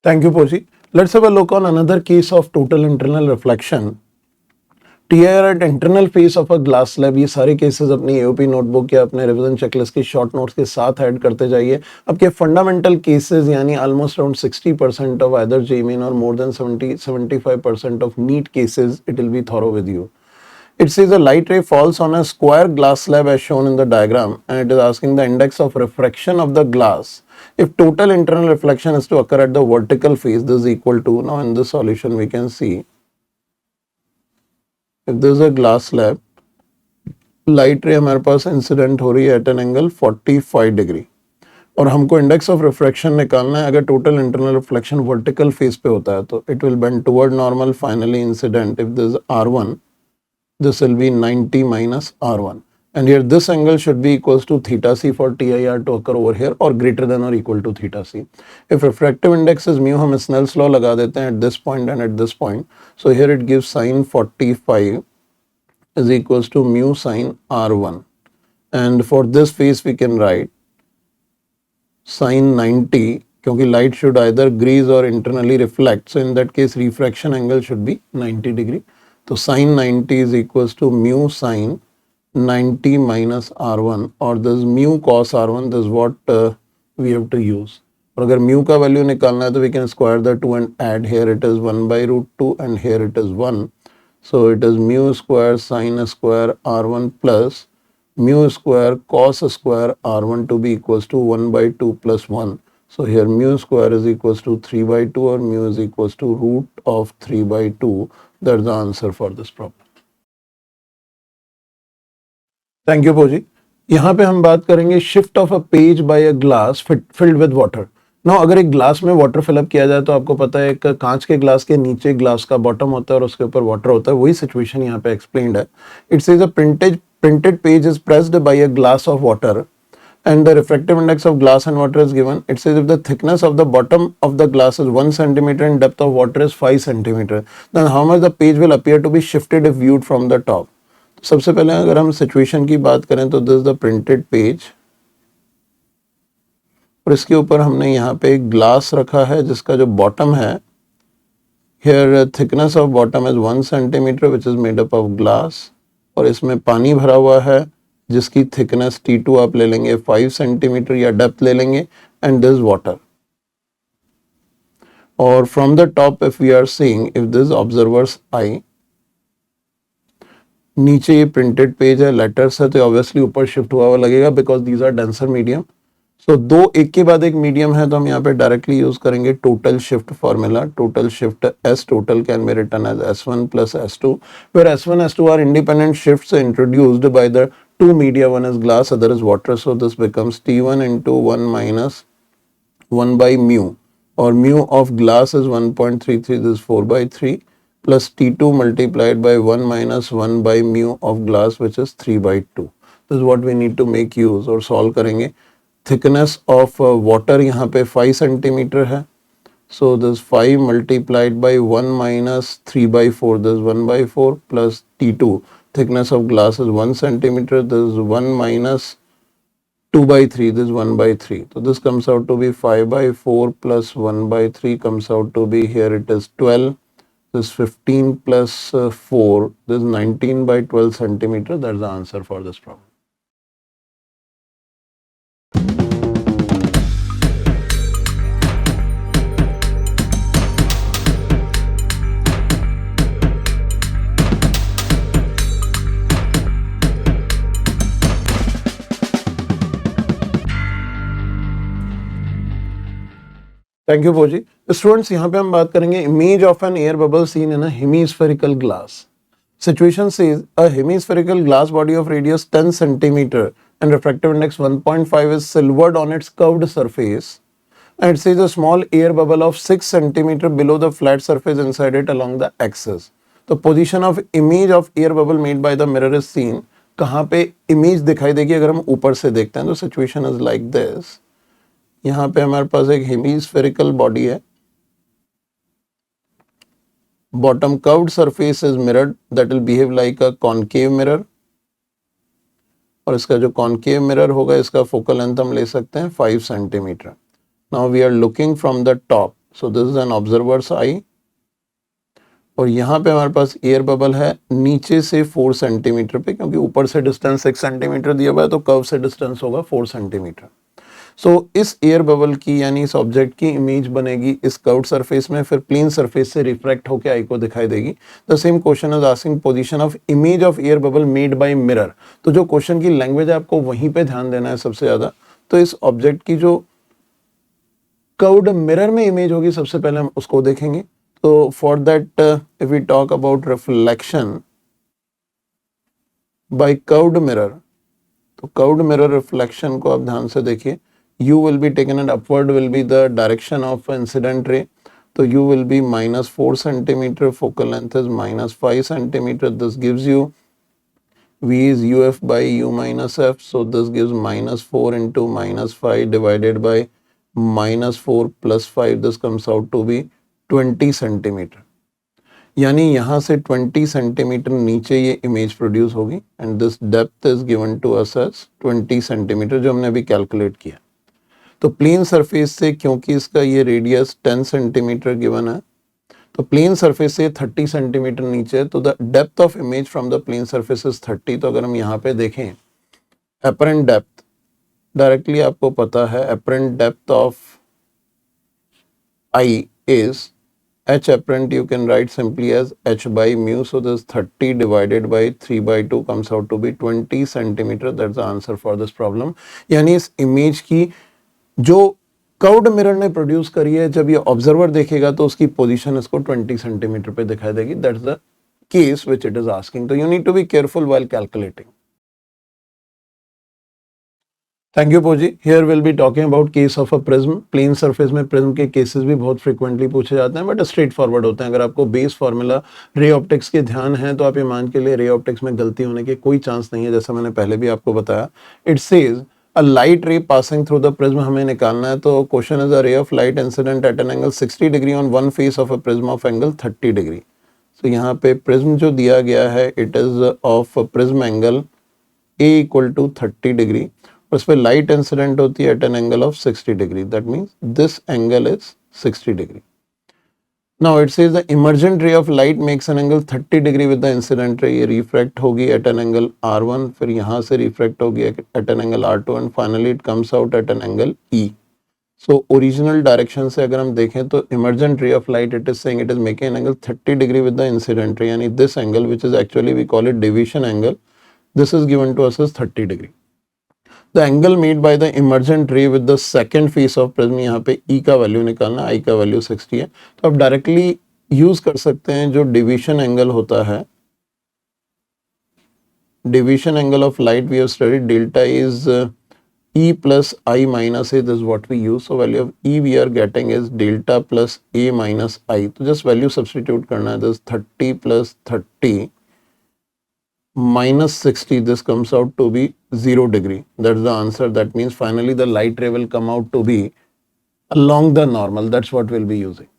Thank you, Poji. Let's have a look on another case of total internal reflection. TIR at internal face of a glass slab. ये सारे cases अपनी AOP notebook या अपने revision checklist की short notes के साथ add करते जाइए. आपके फंडामेंटल केसेस यानी almost around 60% of either JEE और more than 70-75% of NEET cases it will be thorough with you. It says a light ray falls on a square glass slab as shown in the diagram, and it is asking the index of refraction of the glass. If total internal reflection is to occur at the vertical face, this is equal to, now in this solution we can see, if this is a glass slab, light रे हमारे पास incident हो रही है at an angle 45 degree और हमको index of refraction निकालना है. अगर total internal reflection vertical face पे होता है तो it will bend toward normal. Finally incident if this R1, this will be 90 minus R1, and here this angle should be equals to theta c for TIR to occur over here or greater than or equal to theta c. If refractive index is mu, हम Snell's law लगा देते हैं at this point and at this point. So here it gives sin 45 is equals to mu sin R1, and for this face we can write sin 90 क्योंकि light should either grease or internally reflect, so in that case refraction angle should be 90 degree. तो sin 90 is equals to mu sin 90 minus R1 or this mu cos R1, this is what we have to use. और अगर mu का value निकालना है तो we can square the two and add. Here it is 1 by root 2 and here it is 1. So it is mu square sin square R1 plus mu square cos square R1 to be equals to 1 by 2 plus 1. So here mu square is equals to 3 by 2 or mu is equals to root of 3 by 2. That's the answer for this problem. Thank you, Poji. यहाँ पे हम बात करेंगे shift of a page by a glass filled with water. Now अगर एक glass में water fill up किया जाए तो आपको पता है एक कांच के ग्लास के नीचे ग्लास का बॉटम होता है और उसके ऊपर वाटर होता है. वही सिचुएशन यहाँ पे एक्सप्लेन्ड है. It says a printed page is pressed by a glass of water and the refractive index of glass and water is given. It says if the thickness of the bottom of the glass is 1 centimeter and depth of water is 5 centimeter, then how much the page will appear to be shifted if viewed from the top. सबसे पहले अगर हम situation की बात करें तो this the printed page और इसके ऊपर हमने यहाँ पे एक ग्लास रखा है जिसका जो बॉटम है, here thickness of bottom is 1 centimeter which is made up of glass और इसमें पानी भरा हुआ है जिसकी थिकनेस T2 आप ले लेंगे 5 सेंटीमीटर या डेप्थ ले लेंगे एंड दिस वाटर. और from the top if we are seeing if this observer's eye, नीचे ये प्रिंटेड पेज है, लेटर्स है तो ऑब्वियसली ऊपर शिफ्ट हुआ हुआ लगेगा because these are denser medium. So दो एक के बाद एक मीडियम है तो हम यहाँ पे डायरेक्टली यूज करेंगे total shift formula. Total shift S total can be written as S1 plus S2 where S1 S2 are independent shifts introduced by the two media, one is glass, other is water. So this becomes T1 into 1 minus 1 by mu, or mu of glass is 1.33, this is 4 by 3 plus T2 multiplied by 1 minus 1 by mu of glass which is 3 by 2. This is what we need to make use और solve करेंगे. Thickness of water यहाँ पे 5 centimeter है. So this 5 multiplied by 1 minus 3 by 4, this is 1 by 4 plus T2. Thickness of glass is 1 centimeter. This is 1 minus 2 by 3. This is 1 by 3. So this comes out to be 5 by 4 plus 1 by 3 comes out to be, here it is 12. This is 15 plus 4. This is 19 by 12 centimeter. That's the answer for this problem. Thank you पोजी. Students यहाँ पे हम बात करेंगे image of an air bubble seen in a hemispherical glass. Situation says a hemispherical glass body of radius 10 centimeter and refractive index 1.5 is silvered on its curved surface, and it says a small air bubble of 6 centimeter below the flat surface inside it along the axis. The position of image of air bubble made by the mirror is seen. कहाँ पे image दिखाई देगी अगर हम ऊपर से देखते हैं तो सिचुएशन इज लाइक दिस. यहाँ पे हमारे पास एक हेमीस्फेरिकल बॉडी है, bottom curved surface is mirrored that will behave like a concave mirror और इसका जो कॉनकेव मिरर होगा इसका फोकल लेंथ हम ले सकते हैं 5 centimetre. Now we are looking from the top. So this is an observer's eye, और यहाँ पे हमारे पास एयर बबल है नीचे से 4 सेंटीमीटर पे, क्योंकि ऊपर से डिस्टेंस 6 सेंटीमीटर दिया हुआ है तो कर्व से डिस्टेंस होगा 4 सेंटीमीटर। सो इस एयर बबल की यानी इस ऑब्जेक्ट की इमेज बनेगी इस कर्व्ड सरफेस में, फिर प्लेन सरफेस से रिफ्रैक्ट होकर आई को दिखाई देगी। The same question is asking position of image of air bubble made by mirror. तो जो क्वेश्चन की लैंग्वेज है आपको वहीं पे ध्यान देना है सबसे ज्यादा। तो इस ऑब्जेक्ट की जो कर्व्ड मिरर में इमेज होगी सबसे पहले हम उसको देखेंगे। तो for that if we talk about reflection by curved mirror, तो कर्व्ड मिरर रिफ्लेक्शन को आप ध्यान से देखिए। U will be taken and upward will be the direction of incident ray. So U will be -4 centimeter, focal length is -5 centimeter. This gives you V is UF by U minus F. So this gives -4 into -5 divided by -4 plus 5. This comes out to be 20 centimeter. यानी यहाँ से 20 centimetre नीचे ये image produce होगी and this depth is given to us as 20 centimetre जो हमने अभी calculate किया। तो प्लेन सरफेस से, क्योंकि इसका ये रेडियस 10 सेंटीमीटर गिवन है, तो प्लेन सरफेस से 30 सेंटीमीटर नीचे, तो the depth of image from the plane surface is 30। तो अगर हम यहाँ पे देखें अपरेंट डेप्थ, डायरेक्टली आपको पता है apparent depth of I is h apparent you can write simply as h by mu. So this 30 divided by 3/2 comes out to be 20 centimeter. That's the answer for this problem. यानी इस image की जो curved mirror ने produce करी है, जब ये observer देखेगा तो उसकी पोजीशन इसको 20 सेंटीमीटर पे दिखाई देगी। That's the case which it is asking. तो you need to be careful while calculating. Thank you पोजी। Here will be talking about case of a prism. Plane surface में प्रिज्म के केसेस भी बहुत फ्रीक्वेंटली पूछे जाते हैं, बट स्ट्रेट फॉरवर्ड होते हैं। अगर आपको बेस फार्मूला रे ऑप्टिक्स के ध्यान है तो आप ये मान के लिए रे ऑप्टिक्स में गलती होने की कोई चांस नहीं है, जैसा मैंने पहले भी आपको बताया। It says a light ray passing through the prism हमें निकालना है। तो question is a ray of light incident at an angle 60 degree on one face of a prism of angle 30 degree. तो यहाँ पे प्रिज्म जो दिया गया है it is of prism angle A equal to 30 degree, उस पर लाइट इंसिडेंट होती है at an angle of 60 degree. That means this angle is 60 degree. Now it says the emergent ray of light makes an angle 30 degree with the incident रे। ये refract होगी at an angle R1, फिर यहाँ से refract होगी at an angle R2 and finally it comes out at an angle E। So original direction से अगर हम देखें तो emergent ray of light it is saying it is making an angle 30 degree with the incident ray, यानी this angle which is actually we call it division angle, this is given to us as 30 degree. The angle made by the emergent ray with the second face of prism, यहाँ पे E का value निकालना, I का value 60 है। तो आप directly use कर सकते हैं जो डिविजन एंगल होता है, deviation angle of light we have studied, delta is E plus I minus A, this is what we use. So value of E we are getting is delta plus A minus I. तो just value substitute करना है, this 30 plus 30 minus 60, this comes out to be 0 degree. That's the answer. That means finally the light ray will come out to be along the normal. That's what we'll be using.